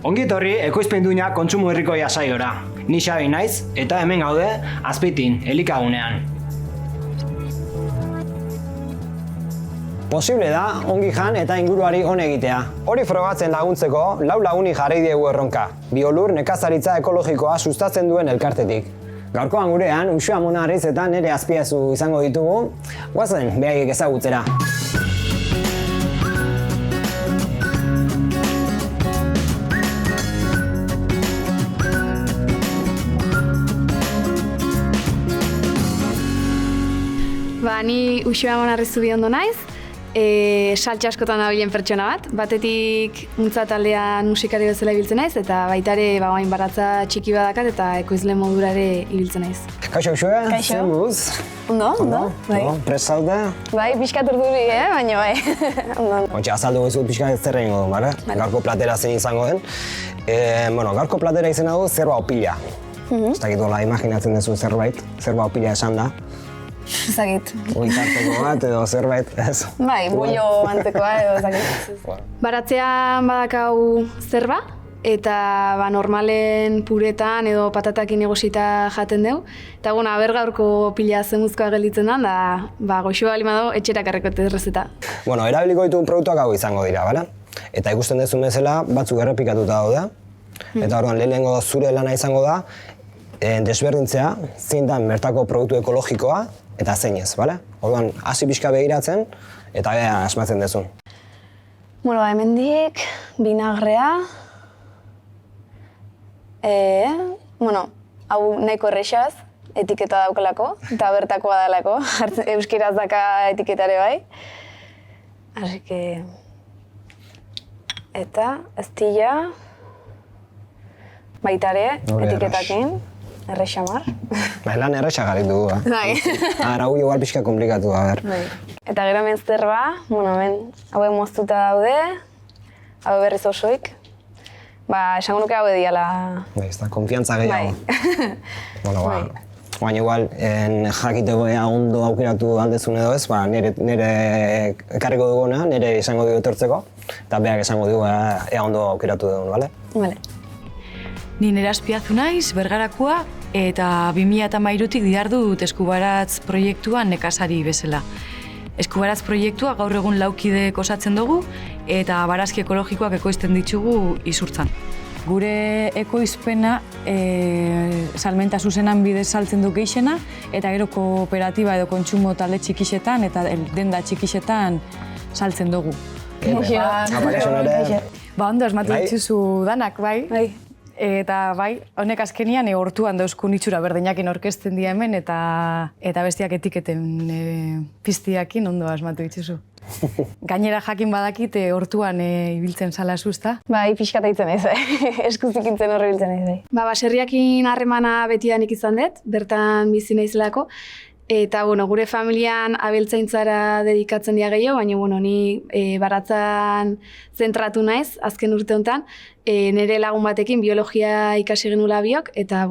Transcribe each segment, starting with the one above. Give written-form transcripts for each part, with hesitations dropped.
Ongi etorri ekoizpenduina kontsumo herrikoia saiora. Ni Xabi naiz eta hemen gaude Azpeitin, elikagunean. Posible da ongi jan eta inguruari on egitea. Hori frogatzen laguntzeko 4 laguni jarri diegu erronka. Biolur nekazaritza ekologikoa sustatzen duen elkartetik. Gaurkoan gurean Uxue Amonarriz eta Nere Azpiazu izango ditugu. Goazen beraiek ezagutzera. Ni Uxue Amonarriz Zubiondo naiz, saltxe askotan dabilen pertsona bat. Batetik muntza taldean musikari bezala ibiltzen naiz, eta baita ere bain baratza txiki badakat eta ekoizle modura ere ibiltzen naiz. Kaixo Uxue, Kaixo. zer moduz? Ondo, bai. Prest zaude? Bai, pixkat urduri, baina bai. Ontxe, azaldu gozu pixkat zer egingo du, bale? Gaurko platera zein izango den. Gaurko platera izena du zerba opila. Ez dakit dola imaginatzen duzu zerbait, zerba opila esan da. Zagit. Oitarteko bat edo zerbait, ez? Bai, bollo antekoa edo zagit. Baratzean badakau zerba, eta normalen puretan edo patatakin egosita jaten dugu. Eta aber gaurko pila zemuzkoa gelditzen da, goxua bali madago etxera karrekote errezeta. Erabiliko ditugun produktuak hau izango dira, bale? Eta ikusten duzun bezala batzuk errepikatuta daude. Eta orduan lehenengo zure lana izango da, desberdintzea zein da bertako produktu ekologikoa eta zein ez, bale? Orduan, hasi pixka begiratzen eta asmatzen duzun. Hemendik, binagrea, hau nahiko errexaz, etiketa daukalako, eta bertakoa dalako, euskaraz daka etiketare bai. Así que... Eta, aztila, baitare, etiketakin. Errexamar. Lan errexa garik dugu, Bai. Hau igual pixka komplikatu, Eta gero hemen zerba, hauek moztuta daude, hau berriz osoik. Esango nuke hau ediala... Ez da, konfiantza gehiago. Baina igual, jakiteko ondo aukeratu aldezun edo ez, nire ekarriko duguna, nire izango dugu etortzeko, eta berak esango dugu ondo aukeratu dugun, bale? Bale. Ni Nere Azpiazu naiz, Bergarakoa, eta 2013tik dihardut Eskubaratz proiektuan nekazari bezala. Eskubaratz proiektua gaur egun 4 kidek osatzen dugu, eta barazki ekologikoak ekoizten ditugu Izurtzan. Gure ekoizpena salmenta zuzenan bidez saltzen du gehixena, eta gero kooperatiba edo kontsumo talde txikixetan eta denda txikixetan saltzen dugu. Ondo, asmatu dituzu danak, bai? Eta bai, honek azkenian hortuan dauzkun itxura berdinekin orkesten dira hemen eta bestiak etiketen piztiakin ondo asmatu dituzu. Gainera jakin badakit hortuan ibiltzen zala zuzta. Bai, pixkata itzen ez, eskuzik itzen horre ibiltzen ez. Baserriakin harremana betidanik izan dut, bertan bizi naizelako. Eta, gure familian abeltzaintzara dedikatzen dira gehiago, baina, ni baratzan zentratu naiz, azken urte honetan, nire lagun batekin biologia ikasi genula biok, eta,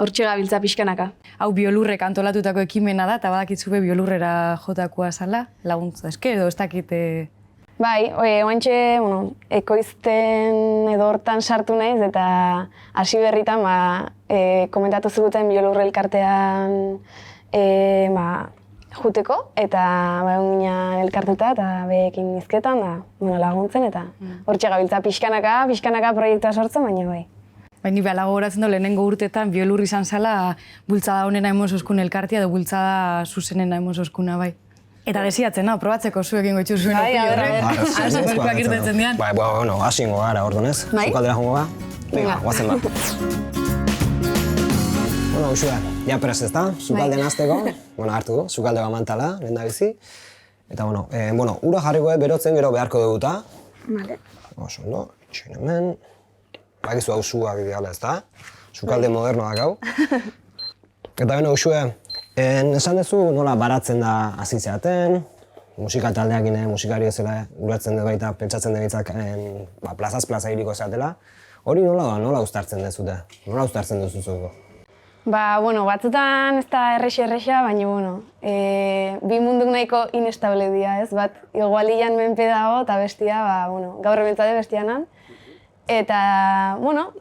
hortxe gabiltza pixkanaka. Hau biolurrek antolatutako ekimena da, eta badakitzube biolurrera jotakoa zala, laguntza eske edo ez dakite... Bai, oantxe, ekoizten edo hortan sartu naiz, eta hasi berritan, komentatu ziguten biolurre elkartean juteko, eta ginen elkartuta eta behekin nizketan laguntzen, eta hortxe gabiltza pixkanaka proiektua sortzen, baina bai. Ni balago horatzen du lehenengo urtetan biolur izan zala bultzada honena emozoskun elkartia edo bultzada zuzenena emozoskuna, bai. Eta desiatzen, probatzeko zuekin goitzu zuen opio horrek. Azapelkoak irtetzen dian. Hasi ingo gara, ordonez. Zukaldera jongo ga. Venga, guazen ba. Uxue, ja prest ez da, zukalden azteko, hartu du, zukalde mantala, lehen da bizi. Eta, ura jarriko berotzen gero beharko duguta. Vale. Oso, ondo, itxoin hemen. Bakizu hau zuak ideala ez da, zukalde modernoak hau. Eta, Uxue, esan duzu nola baratzen da azitzeaten, musika taldeakin, musikari ezela, uratzen dut baita, pentsatzen dut baitzak plazaz plaza iriko zeatela. Hori nola uztartzen duzute? Nola uztartzen duzuzuko? Batzutan ez da errexa, baina, bi munduk nahiko inestable dira, ez? Bat, igualian menpe dago eta bestia, gaur ementzade bestianan. Eta, bueno,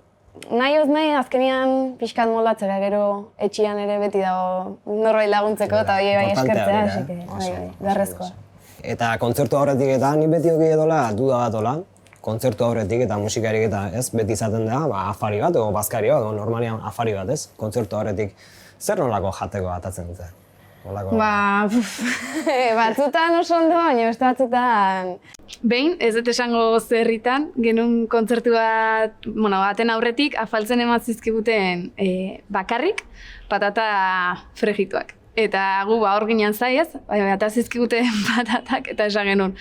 nahi azkenean pixkat moldatzera, gero etxian ere beti dago norbait laguntzeko eta bai eskertzea, bai, beharrezkoa. Eta kontzertu aurretik eta ni beti oki edola, duda bat ola, kontzertu aurretik eta musikarik eta ez, beti izaten da, afari bat, edo bazkari bat, normalian afari bat ez, kontzertu aurretik, zer nolako jateko atatzen dute? Batzutan oso ondo, baina beste batzutan... Behin, ez dut esango zerritan, genuen kontzertu bat, baten aurretik, afaltzen ematzizkiguten bakarrik patata frejituak. Eta gu hor ginen zaiez, eta zizkiguten patatak, eta esan genuen.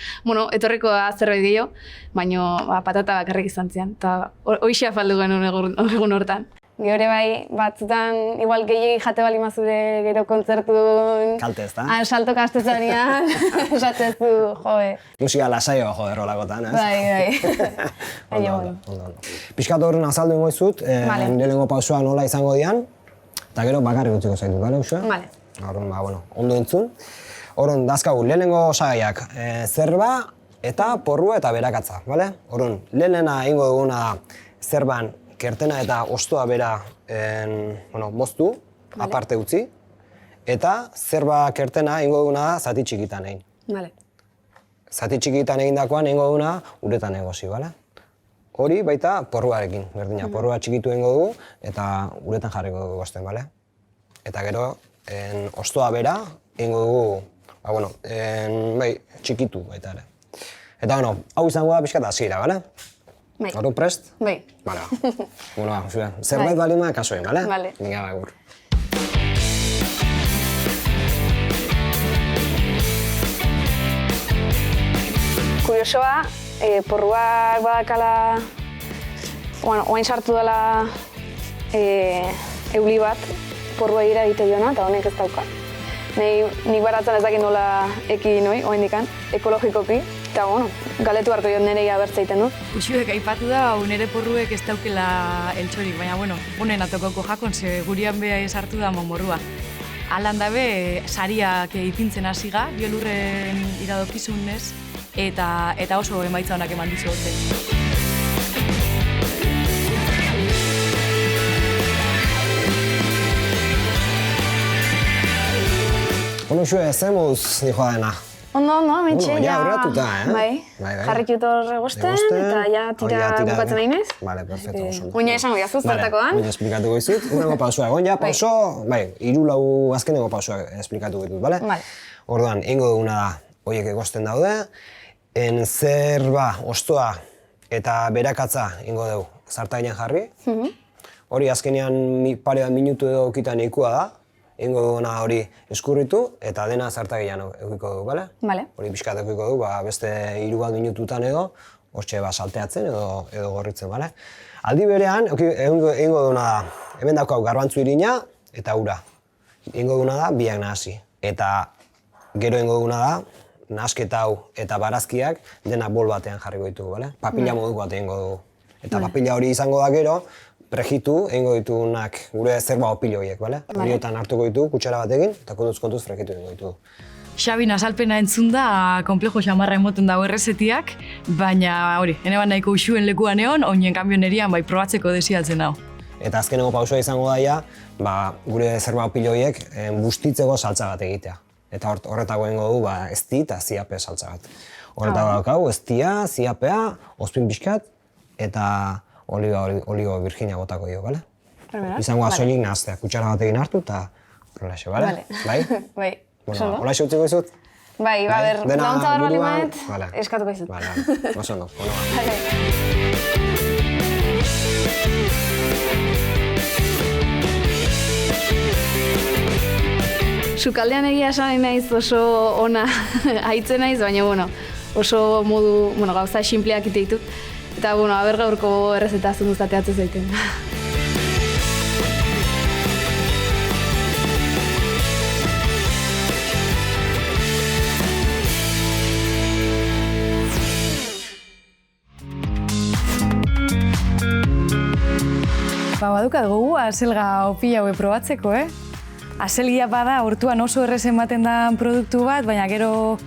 Etorriko da zerbait gehiago, baina patata bakarrik izan zian, eta hoxe afaldu genuen egun hortan. Gehore bai, batzutan, igual gehiagik jate bali mazure gero kontzertun... Kalte ez da? Saltoka astezanean, esatzezu, joe. Musika lasaioa jode rolakotan, ez? Bai. Ondo. Piskat horren azaldu ingo izut, lehenengo pausua nola izango dian, eta gero bakarrik utziko zaitu, bale, Usue? Bale. Horren, ondo entzun. Horren, dazkagu, lehenengo osagaiak, zerba eta porrua eta berakatza, bale? Horren, lehenena ingo duguna da, zerban kertena eta ostoa bera moztu, aparte utzi, eta zerba kertena ingo duguna da zati txikitan egin. Bale. Zati txikitan egindakoan ingo duguna uretan egosi, bale? Hori baita porruarekin, berdina, porrua txikitu egingo dugu eta uretan jarriko dugu gosten, bale? Eta gero, ostoa bera ingo dugu, txikitu baita ere. Eta hau izango da pixkat hasiera, bale? Bai. Horo prest? Bai. Bale, zerbait bali ma kasoen, bale? Bale. Ninga bagur. Kuriosoa, porruak badakala, oain sartu dela euli bat porrua ira egite diona, eta honek ez dauka. Nik baratzen ezakit nola ekin hoi, oain dikan, ekologikoki. Eta, galetu harko jo nire abertzeiten dut. Uxuek aipatu da, nire porruek ez daukela eltsorik, baina, honen atokoko jakon, ze gurian beha sartu da morrua. Alan dabe, sariak ipintzen hasiga, biolurren iradokizunez, eta oso emaitza honak eman dizu horte. Uxue, zer moduz nijoa dena? Ondo, mentxe, ja aurratuta, Bai. Jarrik hor egosten, eta ja tira bukatzen nahi naiz. Bale, perfecto, oso. Oina esango jazuz, zertakoan. Oina esplikatuko izut, urrengo pausua. Oina pauso, hiru lau azkeneko pausua esplikatuko ditut, bale? Bale. Orduan, ingo duguna da, horiek egosten daude, zerba, ostoa eta berakatza ingo dugu zartainan jarri. Hori azkenean pare bat minutu edo okitan ikua da. Ingo duguna hori eskurritu eta dena zartagian eukiko dugu, bale? Bale. Hori pixkat eukiko dugu, beste 3 bat minututan edo, hortxe salteatzen edo gorritzen, bale? Aldi berean, ingo duguna da, hemen daukau garbantzu irina eta ura. Ingo duguna da, biak nahasi. Eta gero ingo duguna da, nahasketa hau eta barazkiak dena bol batean jarriko ditugu, bale? Papila moduko bat egingo dugu. Eta papila hori izango da gero, prejitu egingo ditugunak gure zerba opilo horiek, bale? Horietan hartuko ditugu, kutsara batekin, eta kontuz frejitu egingo ditugu. Xabin azalpena entzun da, komplejo xamarra emoten dago errezetiak, baina hori, ene bat nahiko Uxuen lekuan egon, oinen kanbio nerian bai probatzeko desiatzen dago. Eta azkeneko pausua izango daia, gure zerba opilo horiek bustitzeko saltza bat egitea. Eta horretako egingo du, ezti eta ziape saltza bat. Horretako daukagu, eztia, ziapea, ozpin pixkat, eta oligo virginia botako dio, bale? Izango da soilik nahaztea, kutsara batekin hartu eta horrelaxe, bale? Bai? Bai. Horrelaxe utziko izut? Bai, launtza behar bali maet, eskatuko izut. Bale, oso ondo, ono Sukaldean egia esan naiz oso ona haitzen naiz, baina oso modu gauza sinpleak ite ditut. Eta aber gaurko errezeta zunduztateatzu zaiten. Badukat gogu azelga opila haue probatzeko, Azelgia bada, hortuan oso errez ematen da produktu bat, baina gero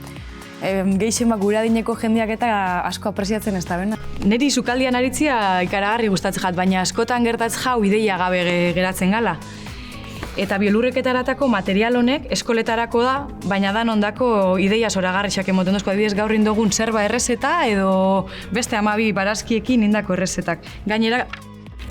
Gehixen gura dineko jendeak eta asko apreziatzen ez da bena. Neri sukaldian aritzia ikaragarri gustatzen jat, baina askotan gertatzen jau ideia gabe geratzen gala. Eta biolurreketaratako material honek eskoletarako da, baina dan ondako ideia zoragarrixak emoten dozko, adibidez gaur indogun zerba errezeta edo beste 12 barazkiekin indako errezetak. Gainera,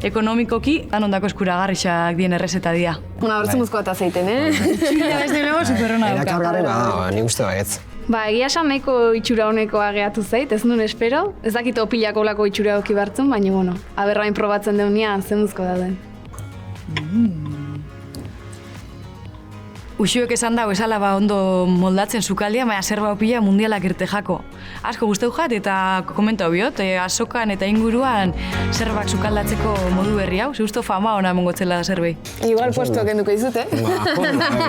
ekonomikoki dan ondako eskuragarrixak dien errezeta dira. Una bertzumuzko eta zeiten, Txila beste lego superrona dauka. Erakargarri bada, nik uste baietz. Egia esan nahiko itxura honekoa gehiatu zait, ez nuen espero. Ez dakit opilako lako itxura hoki bartzen, baina bueno, aberrain probatzen deunean zemuzko dauden. Uxuek esan dago esala ondo moldatzen sukaldia, baina zerba opila mundialak irte jako. Asko guzteu jat eta komentau biot, azokan eta inguruan zerbak sukaldatzeko modu berri hau, zeusto fama hona emongotzela zerbei. Igual puesto kenduko izut,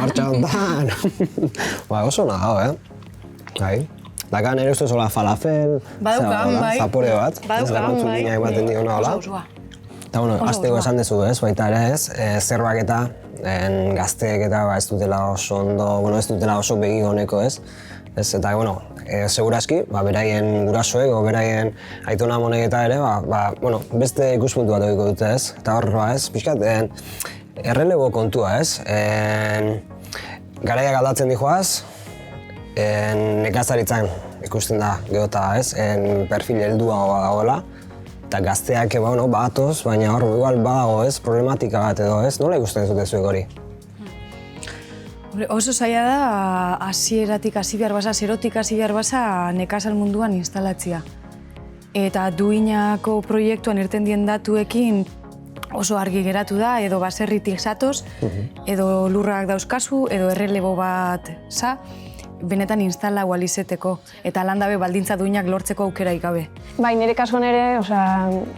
Martxa ondan. Oso nago, Bai. Dakan ere uste zola falafel, zapore bat. Badaukan, bai. Ematen diona hola. Eta bueno, azteko esan dezu baita ere zerbak eta gazteek eta ez dutela oso ondo, ez dutela oso begi honeko eta bueno, segurazki, beraien gurasoek o beraien aitona amonek eta ere, beste ikuspuntu bat egiko dute eta hor pixkat, errelebo kontua garaiak aldatzen dijoaz, nekazaritzan ikusten da geota perfil helduago dagoela, eta gazteak batoz, baina hor igual badago problematika bat edo nola ikusten zute zuek hori? Oso zaila da, hasieratik hasi behar basa, zerotik hasi behar basa nekazal munduan instalatzia. Eta duinako proiektuan irten dien datuekin oso argi geratu da, edo baserritik zatoz, edo lurrak dauzkazu, edo errelebo bat benetan instala izeteko eta landabe baldintza duinak lortzeko aukeraik gabe. Bai, nire kasuan ere,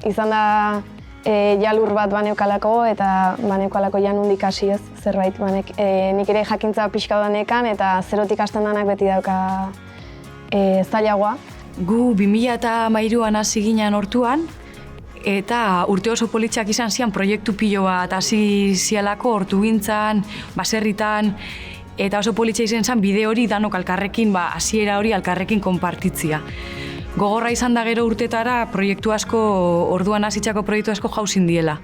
izan da jalur bat baneukalako eta baneukalako janundik hasi zerbait. Nik ere jakintza pixka danekan eta zerotik hasten danak beti dauka zailagoa. Gu 2013an hasi ginen hortuan, eta urte oso politxak izan zian proiektu pilo bat hasi zialako hortu gintzan, baserritan, eta oso politxa izan zen bide hori danok alkarrekin, hasiera hori alkarrekin konpartitzia. Gogorra izan da gero urtetara proiektu asko, orduan hasitzako proiektu asko jauzin diela.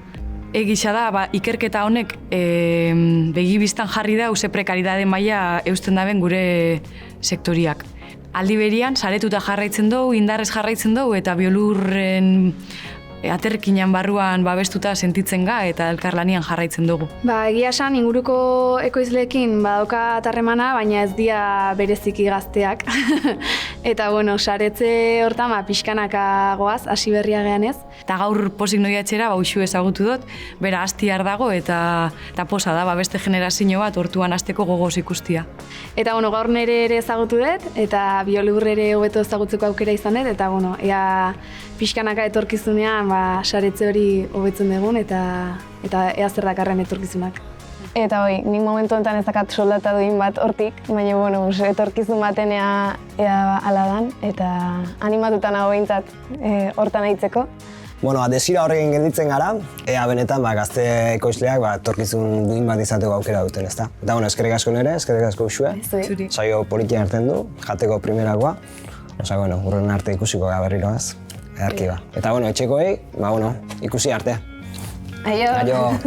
Egisa da, ikerketa honek begibistan jarri da ze prekaridade maila eusten daben gure sektoriak. Aldi berian, saretuta jarraitzen dugu, indarrez jarraitzen dugu, eta biolurren aterkinan barruan babestuta sentitzen ga eta elkarlanian jarraitzen dugu. Egia esan inguruko ekoizleekin badauka harremana, baina ez dira bereziki gazteak. Eta saretze hortan pixkanaka goaz, hasi berria gean ez. Eta gaur posik noiatxera Uxu ezagutu dut, bera hastiar dago eta posa da, beste generazio bat hortuan hasteko gogoz ikustia. Eta gaur nire ere ezagutu dut, eta biolur ere hobeto ezagutzeko aukera izan dut, eta ea pixkanaka etorkizunean saretze hori hobetzen dugun eta ea zer dakarren etorkizunak. Eta nik momentu honetan ez dakat soldata duin bat hortik, baina etorkizun baten ea ala dan, eta animatuta nago behintzat hortan aitzeko. Desira horrekin gelditzen gara, ea benetan gazte ekoizleak etorkizun duin bat izateko aukera duten, ezta? Eta eskerrik asko nire, eskerrik asko Uxue, saio politia hartzen du, jateko primerakoa, urren arte ikusiko gara berriro ederki ba. Eta etxekoei, ikusi arte. Aio!